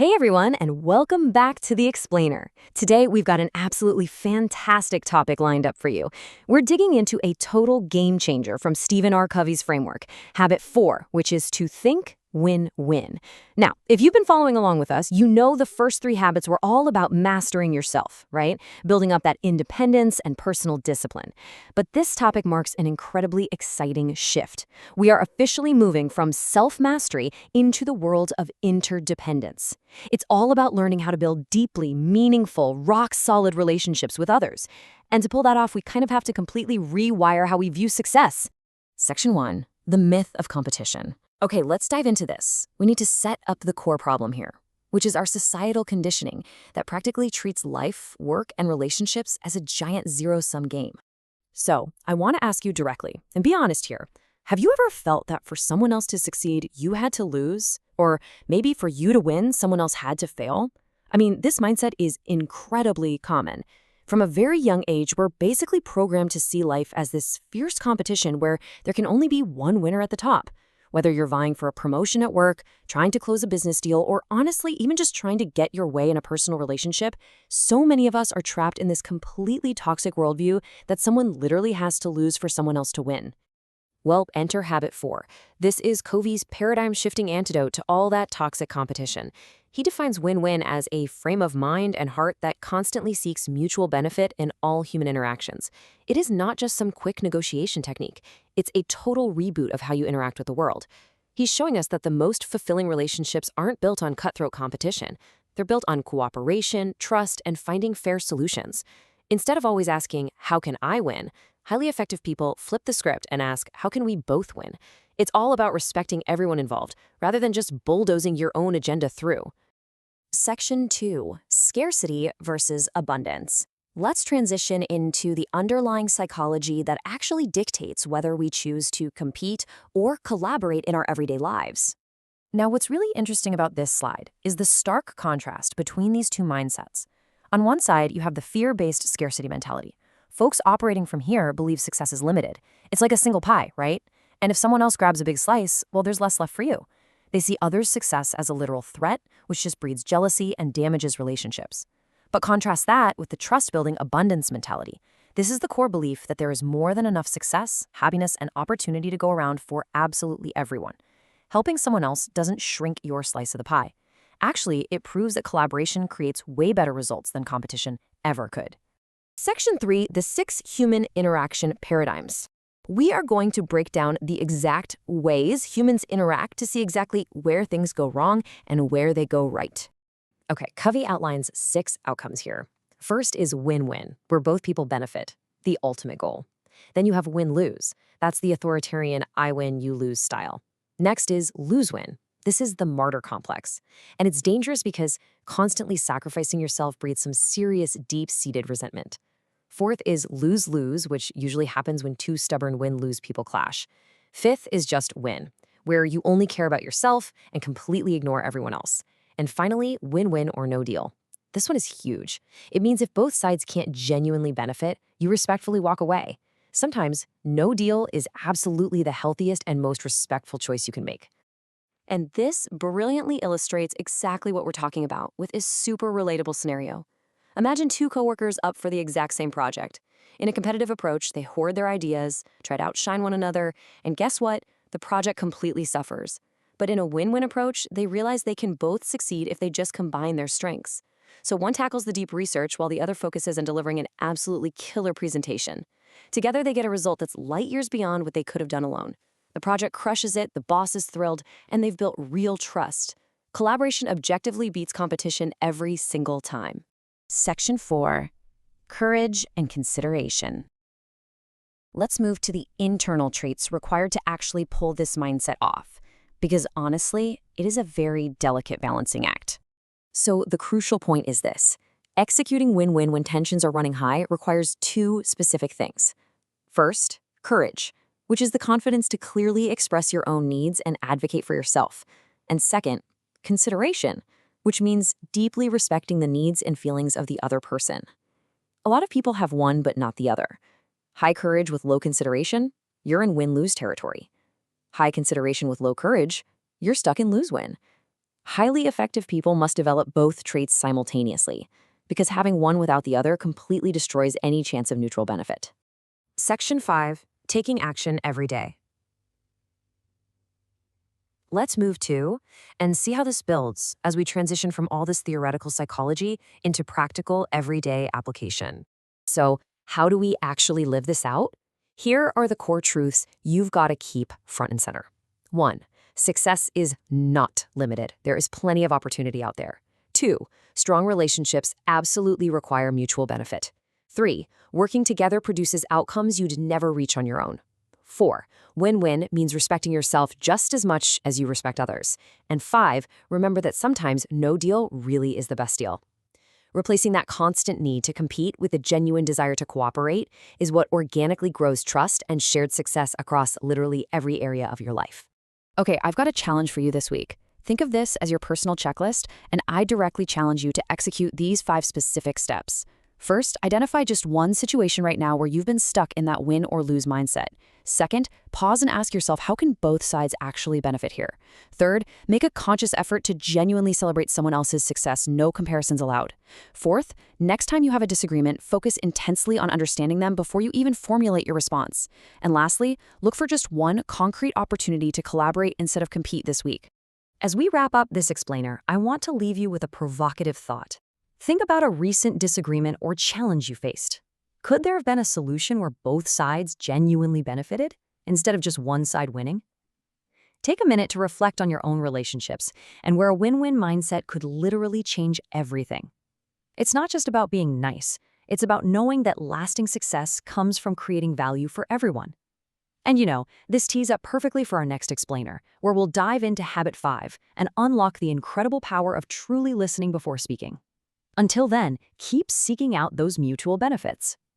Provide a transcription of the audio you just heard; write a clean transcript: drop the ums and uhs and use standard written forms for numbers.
Hey everyone, and welcome back to The Explainer. Today, we've got an absolutely fantastic topic lined up for you. We're digging into a total game changer from Stephen R. Covey's framework, Habit 4, which is to think, win-win. Now, if you've been following along with us, you know the first three habits were all about mastering yourself, right? Building up that independence and personal discipline. But this topic marks an incredibly exciting shift. We are officially moving from self-mastery into the world of interdependence. It's all about learning how to build deeply meaningful, rock-solid relationships with others. And to pull that off, we kind of have to completely rewire how we view success. Section 1, the myth of competition. Okay, let's dive into this. We need to set up the core problem here, which is our societal conditioning that practically treats life, work, and relationships as a giant zero-sum game. So, I want to ask you directly, and be honest here, have you ever felt that for someone else to succeed, you had to lose? Or maybe for you to win, someone else had to fail? I mean, this mindset is incredibly common. From a very young age, we're basically programmed to see life as this fierce competition where there can only be one winner at the top. Whether you're vying for a promotion at work, trying to close a business deal, or honestly, even just trying to get your way in a personal relationship, so many of us are trapped in this completely toxic worldview that someone literally has to lose for someone else to win. Well, enter Habit 4. This is Covey's paradigm-shifting antidote to all that toxic competition. He defines win-win as a frame of mind and heart that constantly seeks mutual benefit in all human interactions. It is not just some quick negotiation technique. It's a total reboot of how you interact with the world. He's showing us that the most fulfilling relationships aren't built on cutthroat competition. They're built on cooperation, trust, and finding fair solutions. Instead of always asking, how can I win? Highly effective people flip the script and ask, how can we both win? It's all about respecting everyone involved, rather than just bulldozing your own agenda through. Section 2, Scarcity versus Abundance. Let's transition into the underlying psychology that actually dictates whether we choose to compete or collaborate in our everyday lives. Now, what's really interesting about this slide is the stark contrast between these two mindsets. On one side, you have the fear-based scarcity mentality. Folks operating from here believe success is limited. It's like a single pie, right? And if someone else grabs a big slice, well, there's less left for you. They see others' success as a literal threat, which just breeds jealousy and damages relationships. But contrast that with the trust-building abundance mentality. This is the core belief that there is more than enough success, happiness, and opportunity to go around for absolutely everyone. Helping someone else doesn't shrink your slice of the pie. Actually, it proves that collaboration creates way better results than competition ever could. Section 3, the 6 human interaction paradigms. We are going to break down the exact ways humans interact to see exactly where things go wrong and where they go right. Okay, Covey outlines 6 outcomes here. First is win-win, where both people benefit, the ultimate goal. Then you have win-lose. That's the authoritarian I win, you lose style. Next is lose-win. This is the martyr complex. And it's dangerous because constantly sacrificing yourself breeds some serious, deep-seated resentment. Fourth is lose-lose, which usually happens when two stubborn win-lose people clash. Fifth is just win, where you only care about yourself and completely ignore everyone else. And finally, win-win or no deal. This one is huge. It means if both sides can't genuinely benefit, you respectfully walk away. Sometimes, no deal is absolutely the healthiest and most respectful choice you can make. And this brilliantly illustrates exactly what we're talking about with a super relatable scenario. Imagine 2 coworkers up for the exact same project. In a competitive approach, they hoard their ideas, try to outshine one another, and guess what? The project completely suffers. But in a win-win approach, they realize they can both succeed if they just combine their strengths. So one tackles the deep research while the other focuses on delivering an absolutely killer presentation. Together, they get a result that's light years beyond what they could have done alone. The project crushes it, the boss is thrilled, and they've built real trust. Collaboration objectively beats competition every single time. Section 4, Courage and Consideration. Let's move to the internal traits required to actually pull this mindset off, because honestly, it is a very delicate balancing act. So the crucial point is this. Executing win-win when tensions are running high requires 2 specific things. First, courage, which is the confidence to clearly express your own needs and advocate for yourself. And second, consideration, which means deeply respecting the needs and feelings of the other person. A lot of people have one but not the other. High courage with low consideration, you're in win-lose territory. High consideration with low courage, you're stuck in lose-win. Highly effective people must develop both traits simultaneously, because having one without the other completely destroys any chance of neutral benefit. Section 5. Taking action every day. Let's move to and see how this builds as we transition from all this theoretical psychology into practical, everyday application. So, how do we actually live this out? Here are the core truths you've got to keep front and center. 1. Success is not limited. There is plenty of opportunity out there. 2. Strong relationships absolutely require mutual benefit. 3. Working together produces outcomes you'd never reach on your own. 4. Win-win means respecting yourself just as much as you respect others. And 5. Remember that sometimes no deal really is the best deal. Replacing that constant need to compete with a genuine desire to cooperate is what organically grows trust and shared success across literally every area of your life. Okay, I've got a challenge for you this week. Think of this as your personal checklist, and I directly challenge you to execute these 5 specific steps. First, identify just one situation right now where you've been stuck in that win or lose mindset. Second, pause and ask yourself, how can both sides actually benefit here? Third, make a conscious effort to genuinely celebrate someone else's success, no comparisons allowed. Fourth, next time you have a disagreement, focus intensely on understanding them before you even formulate your response. And lastly, look for just one concrete opportunity to collaborate instead of compete this week. As we wrap up this explainer, I want to leave you with a provocative thought. Think about a recent disagreement or challenge you faced. Could there have been a solution where both sides genuinely benefited, instead of just one side winning? Take a minute to reflect on your own relationships and where a win-win mindset could literally change everything. It's not just about being nice. It's about knowing that lasting success comes from creating value for everyone. And this tees up perfectly for our next explainer, where we'll dive into Habit 5 and unlock the incredible power of truly listening before speaking. Until then, keep seeking out those mutual benefits.